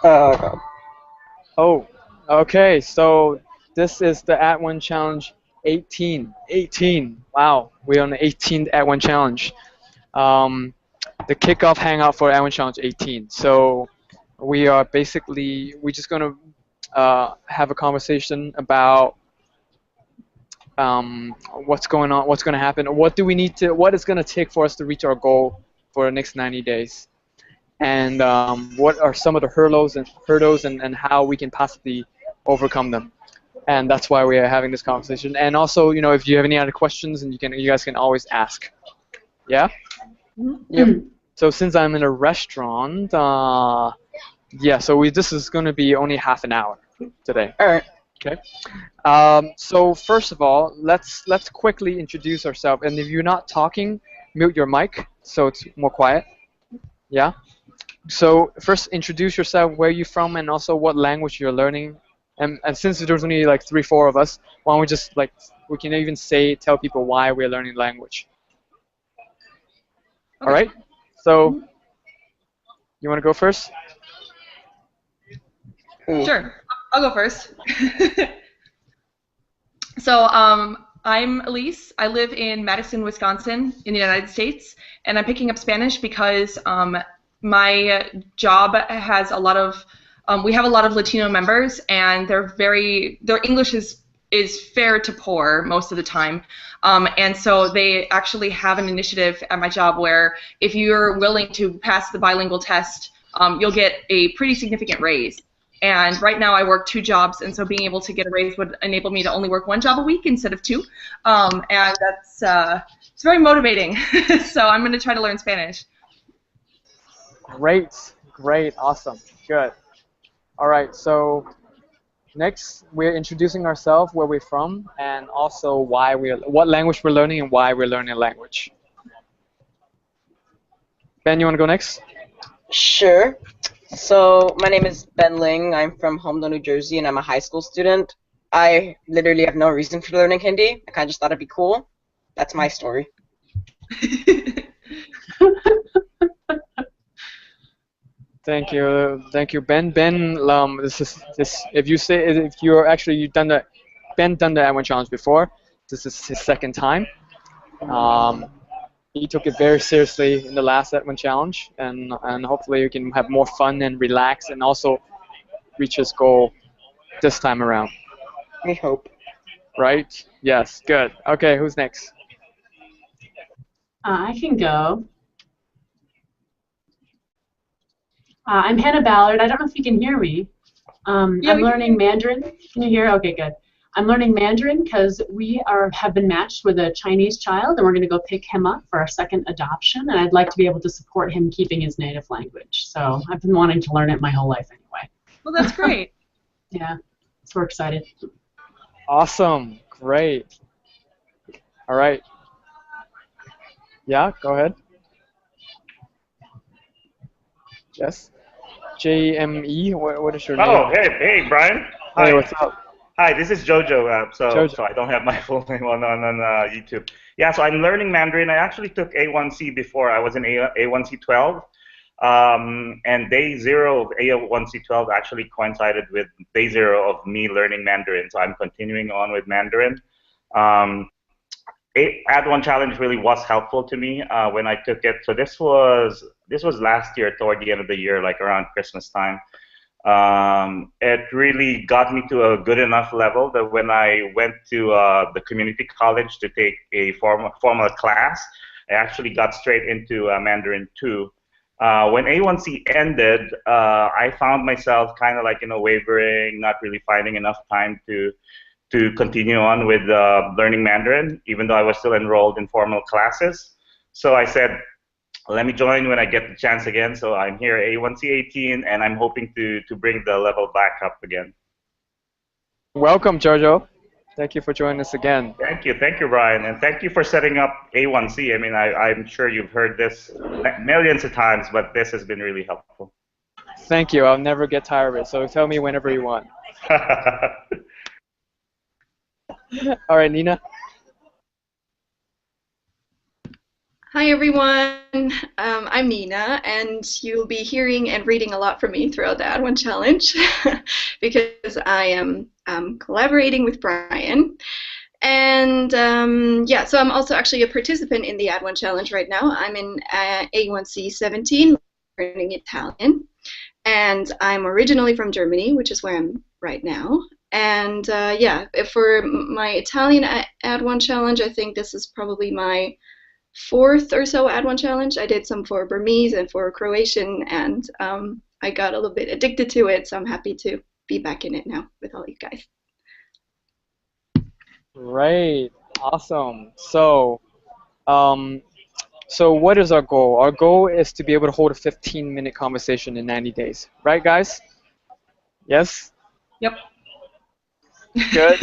God. Oh, okay. So this is the Add1Challenge 18. 18. Wow, we're on the 18th Add1Challenge. Um, the kickoff hangout for Add1Challenge 18. So we're just gonna have a conversation about what's going on, what's gonna happen, what is gonna take for us to reach our goal for the next 90 days, and what are some of the hurdles and how we can possibly overcome them. And that's why we are having this conversation. And also, if you have any other questions, and you guys can always ask. Yeah. Yep. So since I'm in a restaurant, yeah. So this is going to be only half an hour today. All right. Okay. So first of all, let's quickly introduce ourselves. And if you're not talking, mute your mic so it's more quiet. Yeah. So first, introduce yourself, where you're from, and also what language you're learning. And since there's only like 3, 4 of us, why don't we just we can even tell people why we're learning language. Okay. All right. So you want to go first? Sure. I'll go first. So I'm Elise. I live in Madison, Wisconsin, in the United States, and I'm picking up Spanish because my job has a lot of we have a lot of Latino members, and their English is fair to poor most of the time, and so they actually have an initiative at my job where if you're willing to pass the bilingual test, you'll get a pretty significant raise. And right now I work 2 jobs, and so being able to get a raise would enable me to only work 1 job a week instead of 2, and that's it's very motivating. So I'm going to try to learn Spanish. Great, awesome, good. All right, so next we're introducing ourselves, where we're from, and also what language we're learning and why we're learning a language. Ben, you want to go next? Sure. So my name is Ben Ling. I'm from Homedale, New Jersey, and I'm a high school student. I literally have no reason for learning Hindi. I kind of just thought it'd be cool. That's my story. Thank you, Ben. Ben, if you're actually Ben done the Add1Challenge before. This is his second time. He took it very seriously in the last Add1Challenge, and hopefully you can have more fun and relax, and also reach his goal this time around. I hope. Right? Yes. Good. Okay. Who's next? I can go. I'm Hannah Ballard. I don't know if you can hear me. I'm learning Mandarin. Can you hear? Okay, good. I'm learning Mandarin because we have been matched with a Chinese child, and we're going to go pick him up for our second adoption, and I'd like to be able to support him keeping his native language. So I've been wanting to learn it my whole life anyway. Well, that's great. Yeah, so we're excited. Awesome. Great. All right. Yeah, go ahead. Yes. JME, what is your name? Oh, hey, Brian. Hey, Hi. what's up? Hi, this is Jojo. Jojo. So I don't have my full name on YouTube. Yeah, so I'm learning Mandarin. I actually took A1C before. I was in A1C12, and day 0 of A1C12 actually coincided with day 0 of me learning Mandarin. So I'm continuing on with Mandarin. Add1Challenge really was helpful to me when I took it. So this was last year, toward the end of the year, like around Christmas time. It really got me to a good enough level that when I went to the community college to take a formal class, I actually got straight into Mandarin 2. When A1C ended, I found myself kind of like wavering, not really finding enough time to continue on with learning Mandarin, even though I was still enrolled in formal classes. So I said, let me join when I get the chance again. So I'm here at A1C18, and I'm hoping to bring the level back up again. Welcome, Jojo. Thank you for joining us again. Thank you, Brian, and thank you for setting up A1C. I mean, I'm sure you've heard this millions of times, but this has been really helpful. Thank you. I'll never get tired of it. So tell me whenever you want. All right, Nina. Hi everyone, I'm Nina, and you'll be hearing and reading a lot from me throughout the Add1Challenge because I am collaborating with Brian. And yeah, so I'm also actually a participant in the Add1Challenge right now. I'm in A1C17, learning Italian, and I'm originally from Germany, which is where I'm right now. And yeah, for my Italian Add1Challenge, I think this is probably my fourth or so Add1Challenge. I did some for Burmese and for Croatian, and I got a little bit addicted to it, so I'm happy to be back in it now with all you guys. Great, awesome. Um, so what is our goal? Our goal is to be able to hold a 15-minute conversation in 90 days, right, guys? Yes? Yep. Good.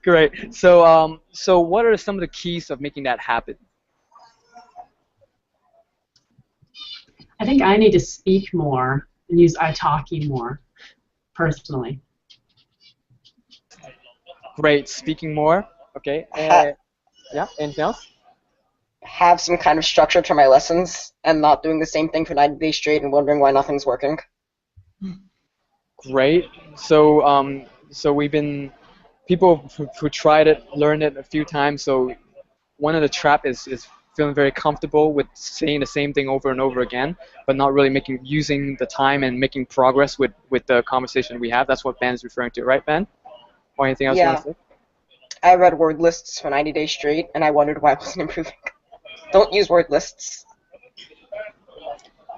Great. So what are some of the keys of making that happen? I think I need to speak more and use italki more, personally. Great, speaking more. Okay. Yeah. Anything else? Have some kind of structure to my lessons and not doing the same thing for 90 days straight and wondering why nothing's working. Great. So we've been people who tried it, learned it a few times. So one of the trap is feeling very comfortable with saying the same thing over and over again, but not really using the time and making progress with the conversation we have. That's what Ben is referring to, right, Ben? Or anything else you want Yeah, to say? I read word lists for 90 days straight and I wondered why I wasn't improving. Don't use word lists.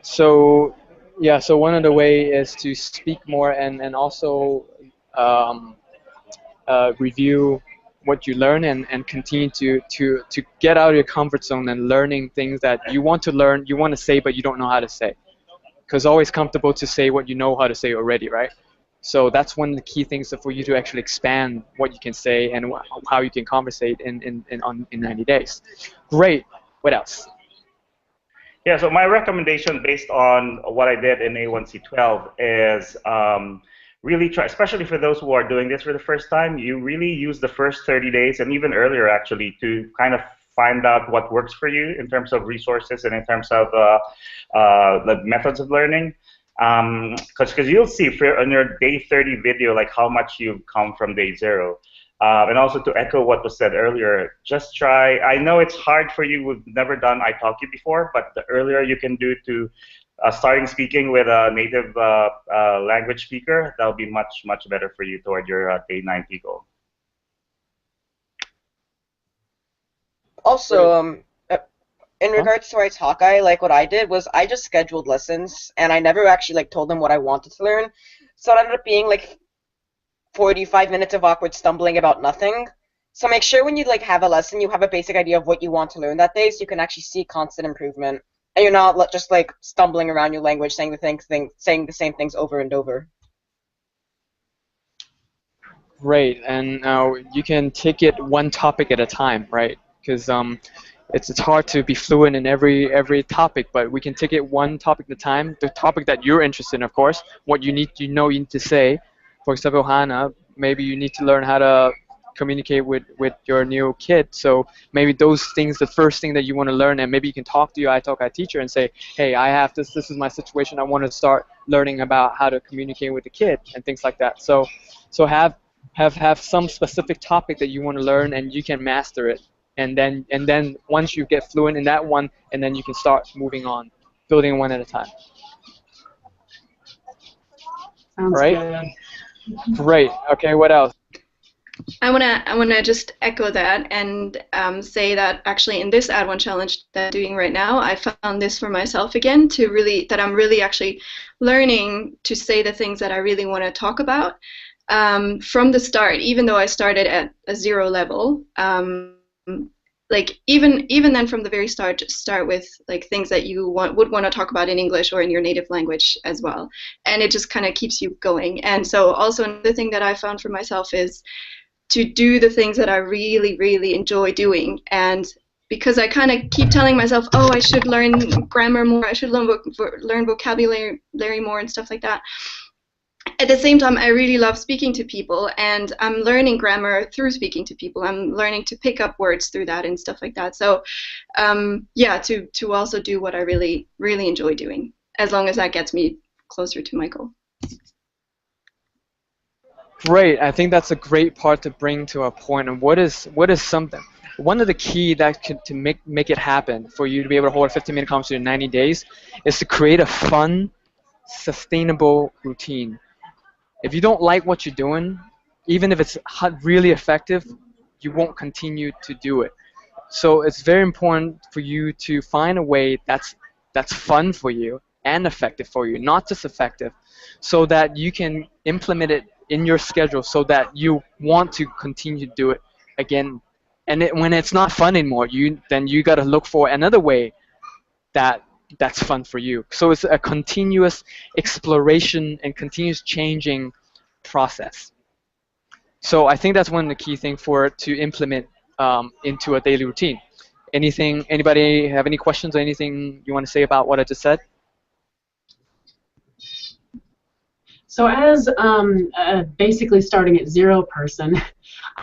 So yeah, so one of the way is to speak more and also um, review what you learn and continue to get out of your comfort zone and learning things that you want to learn, you want to say, but you don't know how to say. Because it's always comfortable to say what you know how to say already, right? So that's one of the key things for you to actually expand what you can say and how you can conversate in 90 days. Great. What else? Yeah, so my recommendation based on what I did in A1C12 is really try, especially for those who are doing this for the first time, you really use the first 30 days and even earlier actually to kind of find out what works for you in terms of resources and in terms of the methods of learning. Because you'll see on your day 30 video like how much you've come from day 0. And also to echo what was said earlier, just try. I know it's hard for you who've never done italki before, but the earlier you can do to starting speaking with a native language speaker, that'll be much, much better for you toward your day 90 goal. Also, in Huh? regards to Italki, like what I did was I just scheduled lessons and I never actually like told them what I wanted to learn. So it ended up being like 45 minutes of awkward stumbling about nothing. So make sure when you like have a lesson, you have a basic idea of what you want to learn that day, so you can actually see constant improvement, and you're not just like stumbling around your language, saying saying the same things over and over. Great. And now you can take it one topic at a time, right? Because it's hard to be fluent in every topic, but we can take it one topic at a time. The topic that you're interested in, of course, what you need to say. For example, Hannah, maybe you need to learn how to communicate with your new kid. So maybe those things, the first thing that you want to learn, and maybe you can talk to your iTalki teacher and say, hey, I have this. This is my situation. I want to start learning about how to communicate with the kid and things like that. So have some specific topic that you want to learn and you can master it, and then once you get fluent in that one, and then you can start moving on, building one at a time. Sounds Right? good. Great. Okay, what else? I wanna just echo that and say that actually in this Add1Challenge that I'm doing right now, I found this for myself again that I'm really actually learning to say the things that I really want to talk about from the start, even though I started at a 0 level. Like even then from the very start, just start with like things that you would want to talk about in English or in your native language as well, and it just kind of keeps you going. And so also another thing that I found for myself is to do the things that I really, really enjoy doing. And because I kind of keep telling myself, oh, I should learn grammar more, I should learn vocabulary more and stuff like that. at the same time, I really love speaking to people, and I'm learning grammar through speaking to people. I'm learning to pick up words through that and stuff like that. So, yeah, to also do what I really, really enjoy doing, as long as that gets me closer to my goal. Great. I think that's a great part to bring to a point. And what is something? One of the key that could to make it happen for you to be able to hold a 15-minute conversation in 90 days is to create a fun, sustainable routine. If you don't like what you're doing, even if it's really effective, you won't continue to do it. So it's very important for you to find a way that's fun for you and effective for you, not just effective, so that you can implement it in your schedule so that you want to continue to do it again. And when it's not fun anymore, then you got to look for another way that's fun for you. So it's a continuous exploration and continuous changing process. So I think that's one of the key things for it to implement into a daily routine. Anybody have any questions or anything you want to say about what I just said? So as basically starting at zero person,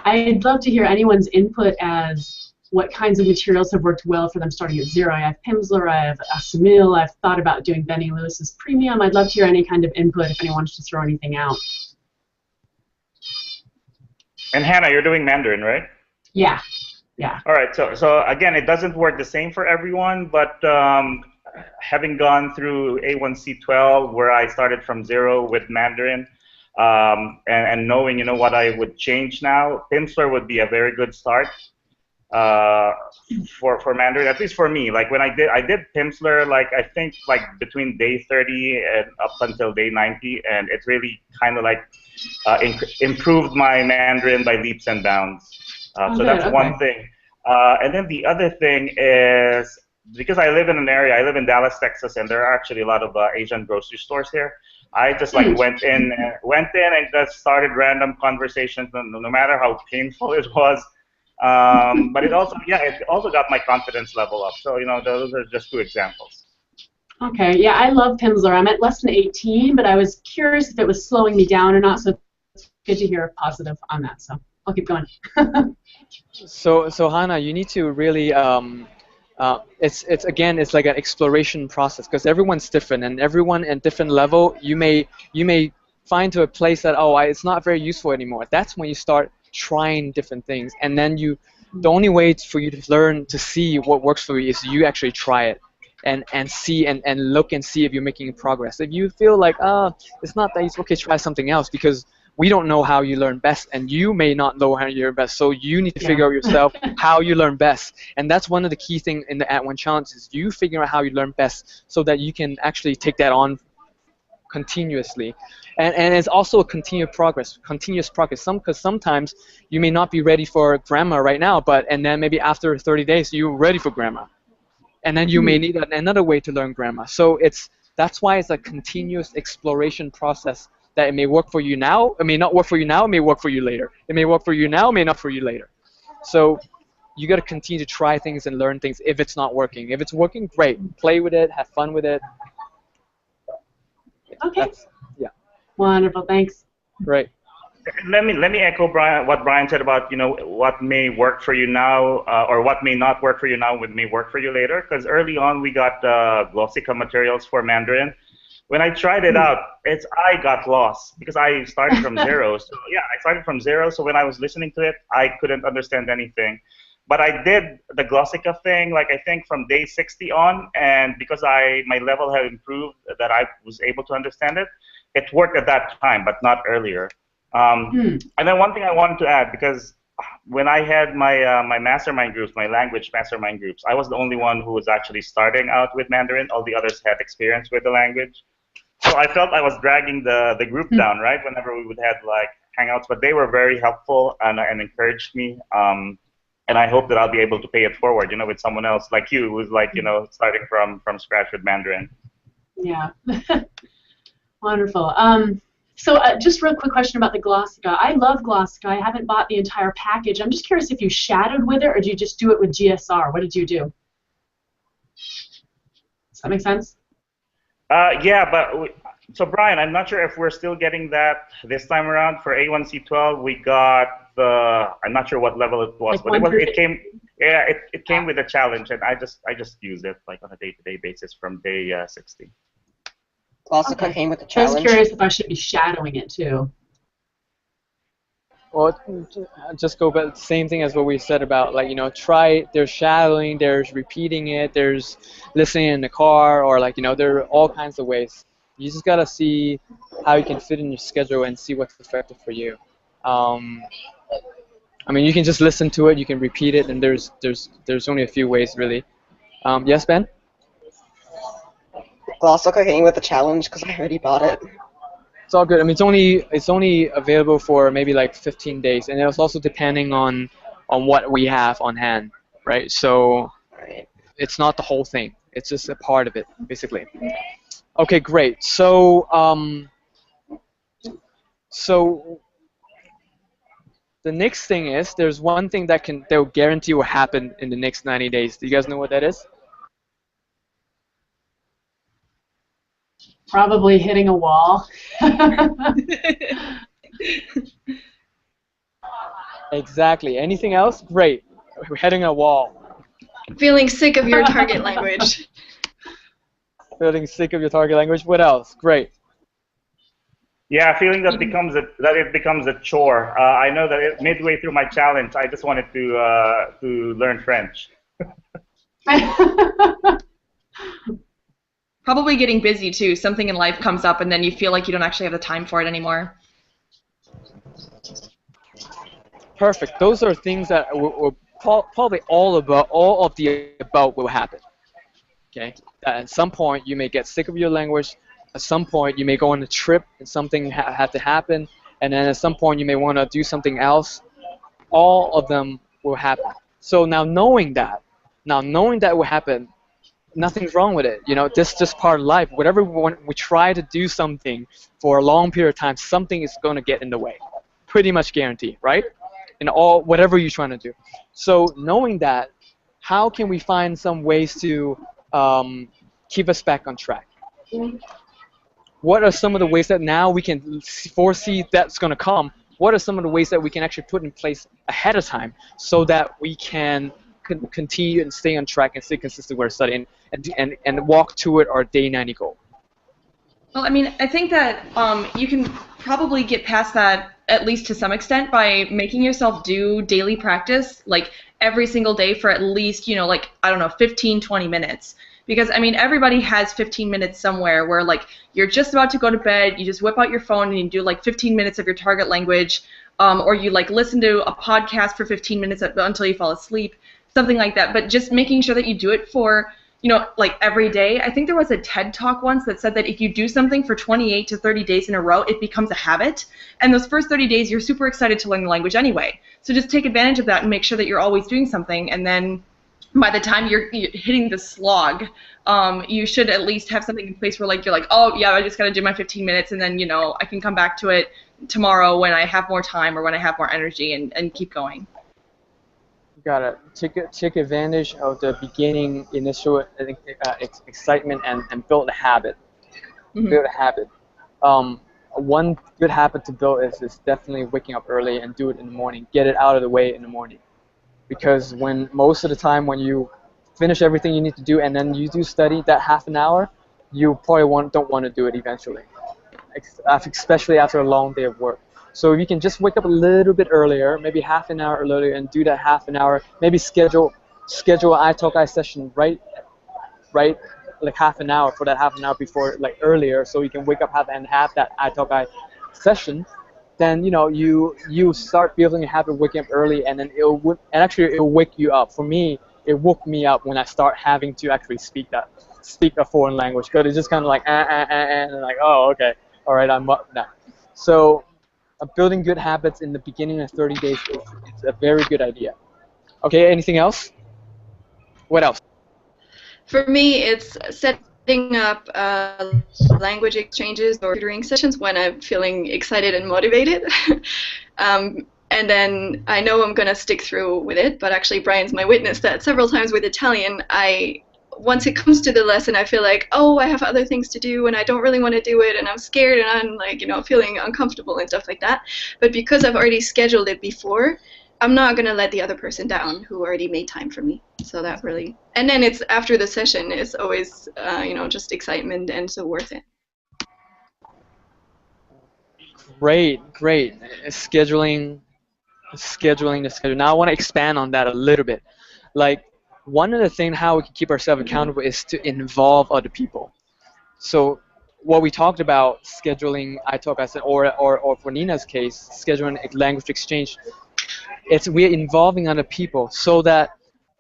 I'd love to hear anyone's input as what kinds of materials have worked well for them starting at zero. I have Pimsleur, I have Assamil, I've thought about doing Benny Lewis's Premium. I'd love to hear any kind of input if anyone wants to throw anything out. And Hannah, you're doing Mandarin, right? Yeah, yeah. All right, so again, it doesn't work the same for everyone, but having gone through A1C12, where I started from zero with Mandarin, and knowing, you know, what I would change now, Pimsleur would be a very good start for Mandarin, at least for me. Like when I did Pimsleur, like I think like between day 30 and up until day 90, and it really kind of like improved my Mandarin by leaps and bounds. So that's one thing. And then the other thing is, because I live in an area, I live in Dallas, Texas, and there are actually a lot of Asian grocery stores here. I just like went in and just started random conversations, no matter how painful it was. But it also got my confidence level up. So, you know, those are just two examples. Okay, yeah, I love Pimsleur. I'm at less than 18, but I was curious if it was slowing me down or not, so it's good to hear a positive on that, so I'll keep going. So Hannah, you need to really it's like an exploration process, because everyone's different, and everyone at different level, you may find to a place that it's not very useful anymore. That's when you start trying different things, and then the only way for you to learn to see what works for you is you actually try it and see and look and see if you're making progress. If you feel like it's not that useful, okay, try something else, because we don't know how you learn best, and you may not know how you learn best, so you need to figure out yourself how you learn best. And that's one of the key things in the Add1Challenge, is you figure out how you learn best so that you can actually take that on continuously. And it's also a continuous progress. Because sometimes you may not be ready for grammar right now, and then maybe after 30 days you're ready for grammar. And then you may need another way to learn grammar. So that's why it's a continuous exploration process, that it may work for you now, it may not work for you now, it may work for you later. It may work for you now, it may not for you later. So you got to continue to try things and learn things if it's not working. If it's working, great. Play with it, have fun with it. Okay. Wonderful, thanks. Great. Let me echo what Brian said about, you know, what may work for you now, or what may not work for you now may work for you later. Because early on we got Glossica materials for Mandarin. When I tried it out, I got lost, because I started from zero. So yeah, I started from zero. So when I was listening to it, I couldn't understand anything. But I did the Glossica thing, like I think from day 60 on, and because my level had improved, that I was able to understand it. It worked at that time, but not earlier. And then one thing I wanted to add, because when I had my mastermind groups, my language mastermind groups, I was the only one who was actually starting out with Mandarin. All the others had experience with the language. So I felt I was dragging the group down, right, whenever we would have like hangouts. But they were very helpful and encouraged me. And I hope that I'll be able to pay it forward, you know, with someone else like you, who's like, you know, starting from scratch with Mandarin. Yeah. Wonderful. So just real quick question about the Glossica. I love Glossica. I haven't bought the entire package. I'm just curious if you shadowed with it, or did you just do it with GSR? What did you do? Does that make sense? Yeah, but So Brian, I'm not sure if we're still getting that this time around for A1C12. We got the, I'm not sure what level it was, Like but it came, yeah, it came with a challenge, and I just use it like on a day-to-day basis from day 60. Glossica Okay. came with a I was challenge. curious if I should be shadowing it too. Well, just go back, same thing as what we said about, like, try, there's shadowing, there's repeating it, there's listening in the car, or like, there are all kinds of ways. You just gotta see how you can fit in your schedule and see what's effective for you. I mean, you can just listen to it, you can repeat it, and there's only a few ways really. Yes, Ben? Glossica came with a challenge because I already bought it. It's all good. I mean, it's only available for maybe like 15 days, and it's also depending on what we have on hand, right? So Right. it's not the whole thing. It's just a part of it, basically. Okay, great. So the next thing is, there's one thing that will guarantee will happen in the next 90 days. Do you guys know what that is? Probably hitting a wall. Exactly. Anything else? Great. We're hitting a wall. Feeling sick of your target language. Feeling sick of your target language. What else? Great. Yeah, feeling that it becomes a chore. I know that midway through my challenge, I just wanted to learn French. Probably getting busy too. Something in life comes up and then you feel like you don't actually have the time for it anymore. Perfect. Those are things that will probably all of the above will happen. Okay. At some point you may get sick of your language. At some point you may go on a trip and something had to happen, and then at some point you may want to do something else. All of them will happen. So now knowing that will happen, nothing's wrong with it. This is just part of life. Whatever we try to do something for a long period of time, something is going to get in the way. Pretty much guaranteed, right? In whatever you're trying to do. So knowing that, how can we find some ways to keep us back on track? What are some of the ways that now we can foresee that's going to come? What are some of the ways that we can actually put in place ahead of time so that we can continue and stay on track and stay consistent with our study and walk toward our day 90 goal? Well, I mean, I think that you can probably get past that, at least to some extent, by making yourself do daily practice, like every single day for at least, like, I don't know, 15, 20 minutes. Because, I mean, everybody has 15 minutes somewhere where, like, you're just about to go to bed, you just whip out your phone and you do, like, 15 minutes of your target language, or you, like, listen to a podcast for 15 minutes until you fall asleep, something like that. But just making sure that you do it for, like, every day. I think there was a TED Talk once that said that if you do something for 28 to 30 days in a row, it becomes a habit. And those first 30 days, you're super excited to learn the language anyway. So just take advantage of that and make sure that you're always doing something, and then by the time you're hitting the slog, you should at least have something in place where, like, you're like, oh yeah, I just got to do my 15 minutes, and then I can come back to it tomorrow when I have more time or when I have more energy, and keep going. You gotta take advantage of the beginning initial excitement and build a habit. Mm-hmm. Build a habit. One good habit to build is definitely waking up early and do it in the morning. Get it out of the way in the morning. Because most of the time when you finish everything you need to do and then you do study that half an hour, you probably don't want to do it eventually, especially after a long day of work. So if you can just wake up a little bit earlier, maybe half an hour earlier, and do that half an hour, maybe schedule an iTalk session right, like half an hour for that half an hour before, like earlier, so you can wake up and have that iTalk session. Then you start building a habit of waking up early, and then it'll wake you up. For me, it woke me up when I start having to actually speak a foreign language, because it's just kind of like and like, oh, okay, all right, I'm up now. So building good habits in the beginning of 30 days is a very good idea. Okay, anything else? What else? For me, it's setting up language exchanges or tutoring sessions when I'm feeling excited and motivated. And then I know I'm going to stick through with it, but actually Brian's my witness that several times with Italian, I once it comes to the lesson, I feel like, oh, I have other things to do and I don't really want to do it and I'm scared and I'm like, feeling uncomfortable and stuff like that. But because I've already scheduled it before, I'm not going to let the other person down who already made time for me. So that really, and then it's after the session, it's always, just excitement and so worth it. Great, great. Scheduling the schedule. Now I want to expand on that a little bit. Like, one of the things how we can keep ourselves accountable is to involve other people. So what we talked about scheduling, I said, or for Nina's case, scheduling a language exchange, it's we're involving other people so that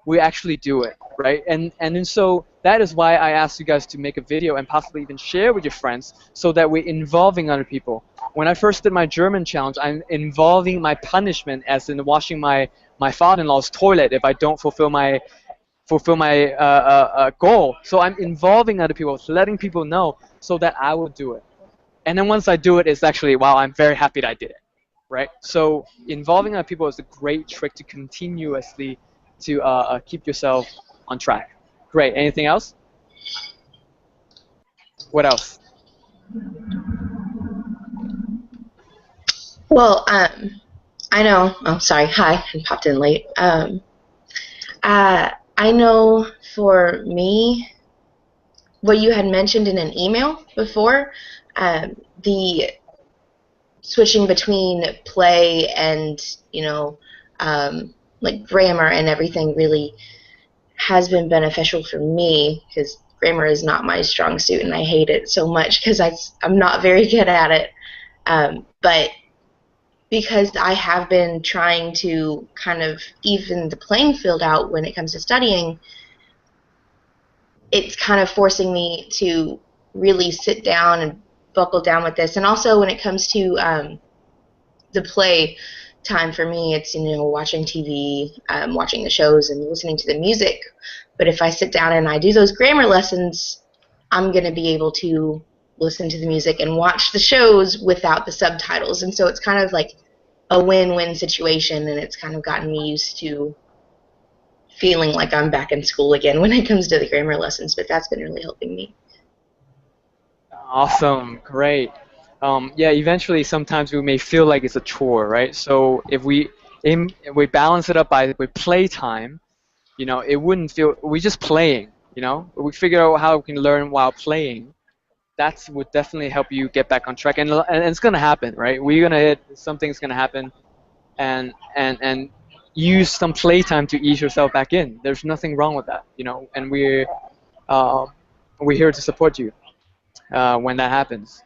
we actually do it, right? And then so that is why I asked you guys to make a video and possibly even share with your friends so that we're involving other people. When I first did my German challenge, I'm involving my punishment as in washing my father-in-law's toilet if I don't fulfill my goal. So I'm involving other people, letting people know so that I will do it. And then once I do it, it's actually, wow, I'm very happy that I did it, right? So involving other people is a great trick to continuously to keep yourself on track. Great. Anything else? What else? Well, I know. Oh, sorry. Hi, I popped in late. I know for me, what you had mentioned in an email before, the switching between play and like grammar and everything really has been beneficial for me because grammar is not my strong suit and I hate it so much because I'm not very good at it. But because I have been trying to kind of even the playing field out when it comes to studying, it's kind of forcing me to really sit down and buckle down with this. And also when it comes to the play time for me, it's watching TV, watching the shows and listening to the music. But if I sit down and I do those grammar lessons, I'm going to be able to listen to the music and watch the shows without the subtitles. And so it's kind of like a win-win situation, and it's kind of gotten me used to feeling like I'm back in school again when it comes to the grammar lessons, but that's been really helping me. Awesome, great. Yeah, eventually sometimes we may feel like it's a chore, right? So if we balance it up with playtime, it wouldn't feel, we're just playing, we figure out how we can learn while playing. That would definitely help you get back on track, and it's gonna happen, right? We're gonna hit, something's gonna happen, and use some playtime to ease yourself back in. There's nothing wrong with that, and we're here to support you when that happens.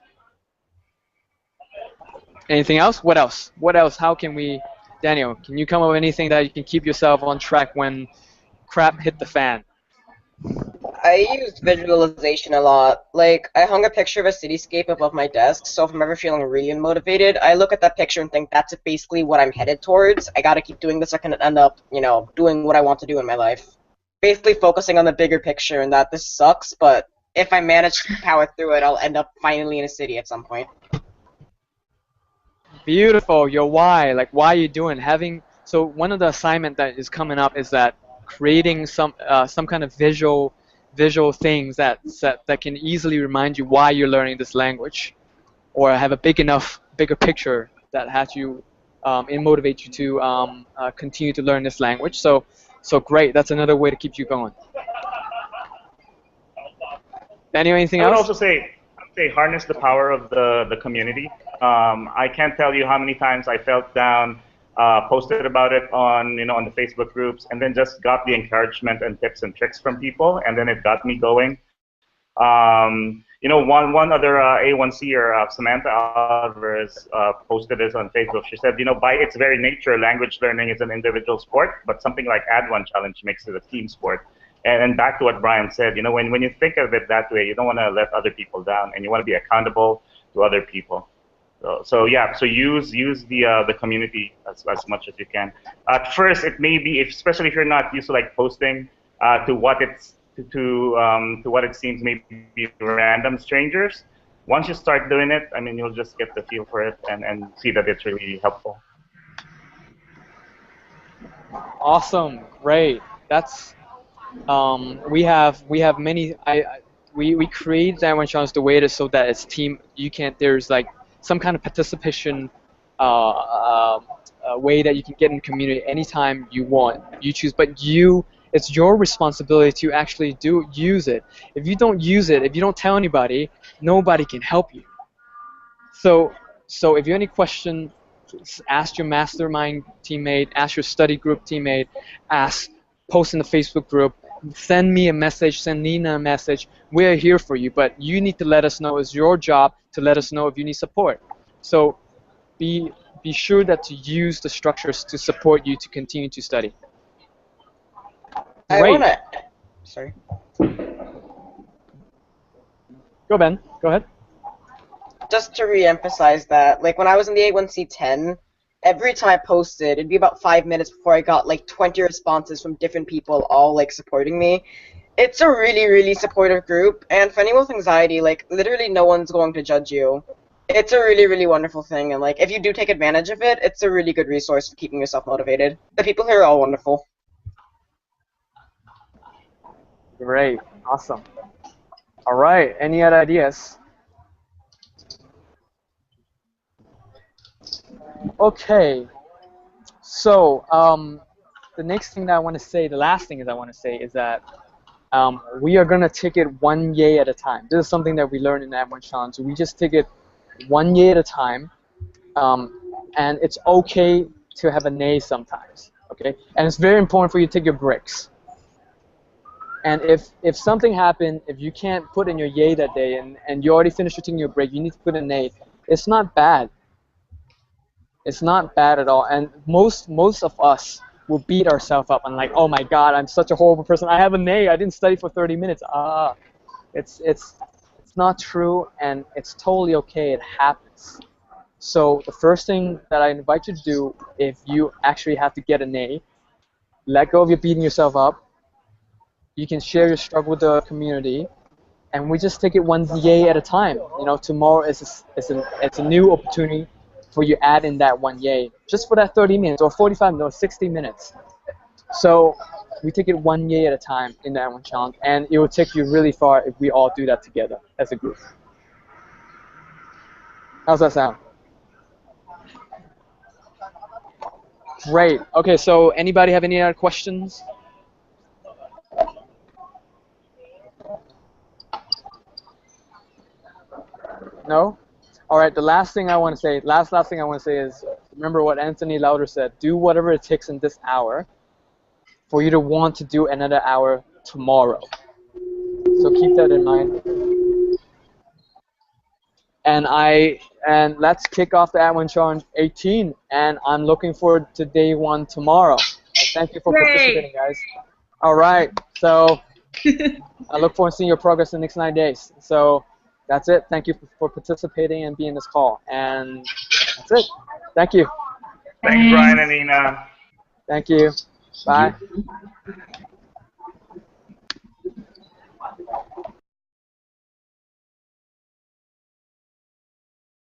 Anything else? What else? What else? How can we, Daniel? Can you come up with anything that you can keep yourself on track when crap hit the fan? I use visualization a lot. Like, I hung a picture of a cityscape above my desk, so if I'm ever feeling really unmotivated, I look at that picture and think that's basically what I'm headed towards. I gotta keep doing this so I can end up, doing what I want to do in my life. Basically focusing on the bigger picture and that this sucks, but if I manage to power through it, I'll end up finally in a city at some point. Beautiful. Your why, like why you doing, so one of the assignment that is coming up is that creating some kind of visual things that can easily remind you why you're learning this language, or have a bigger picture that has you and motivate you to continue to learn this language. So great. That's another way to keep you going. Daniel, anything else? I would also say harness the power of the community. I can't tell you how many times I felt down, posted about it on on the Facebook groups, and then just got the encouragement and tips and tricks from people, and then it got me going. One other A1C Samantha Alvarez posted this on Facebook. She said, by its very nature, language learning is an individual sport, but something like Add1Challenge makes it a team sport. And back to what Brian said, when you think of it that way, you don't want to let other people down, and you want to be accountable to other people. So use the community as much as you can. At first, it may be, especially if you're not used to like posting to what it seems maybe random strangers. Once you start doing it, I mean, you'll just get the feel for it and see that it's really helpful. Awesome, great. We have many. We create that one challenge the way it is so that it's team. You can't. There's like some kind of participation way that you can get in the community anytime you want. You choose, but it's your responsibility to actually use it. If you don't use it, if you don't tell anybody, nobody can help you. So, if you have any question, ask your mastermind teammate, ask your study group teammate, post in the Facebook group, send me a message, send Nina a message. We're here for you, but you need to let us know. It's your job to let us know if you need support. So, be sure that to use the structures to support you to continue to study. I Great. wanna. Sorry. Go, Ben. Go ahead. Just to re-emphasize that, like when I was in the A1C10, every time I posted, it'd be about 5 minutes before I got like 20 responses from different people, all like supporting me. It's a really, really supportive group, and for anyone with anxiety, like literally no one's going to judge you. It's a really, really wonderful thing, and like if you do take advantage of it, it's a really good resource for keeping yourself motivated. The people here are all wonderful. Great. Awesome. All right. Any other ideas? Okay. So the next thing that I want to say, the last thing is I want to say is that we are gonna take it one yay at a time. This is something that we learned in the Add1Challenge. We just take it one yay at a time, and it's okay to have a nay sometimes. Okay, and it's very important for you to take your breaks. And if something happened, if you can't put in your yay that day, and you already finished taking your break, you need to put in a nay. It's not bad. It's not bad at all. And most of us will beat ourselves up and like, oh my God, I'm such a horrible person. I have an A. I didn't study for 30 minutes. It's not true, and it's totally okay. It happens. So the first thing that I invite you to do, if you actually have to get an A, let go of your beating yourself up. You can share your struggle with the community, and we just take it one yay at a time. You know, tomorrow is it's a new opportunity for you add in that one yay, just for that 30 minutes or 45 minutes or 60 minutes. So we take it one yay at a time in that one challenge, and it will take you really far if we all do that together as a group. How's that sound? Great. Okay, so anybody have any other questions? No? All right, the last thing I want to say, last thing I want to say is, remember what Anthony Lauder said, do whatever it takes in this hour for you to want to do another hour tomorrow. So keep that in mind. And let's kick off the Add1Challenge 18, and I'm looking forward to day 1 tomorrow. And thank you for participating, guys. All right, so I look forward to seeing your progress in the next 9 days. So that's it. Thank you for participating and being in this call. And that's it. Thank you. Thanks, Brian and Nina. Thank you. Bye.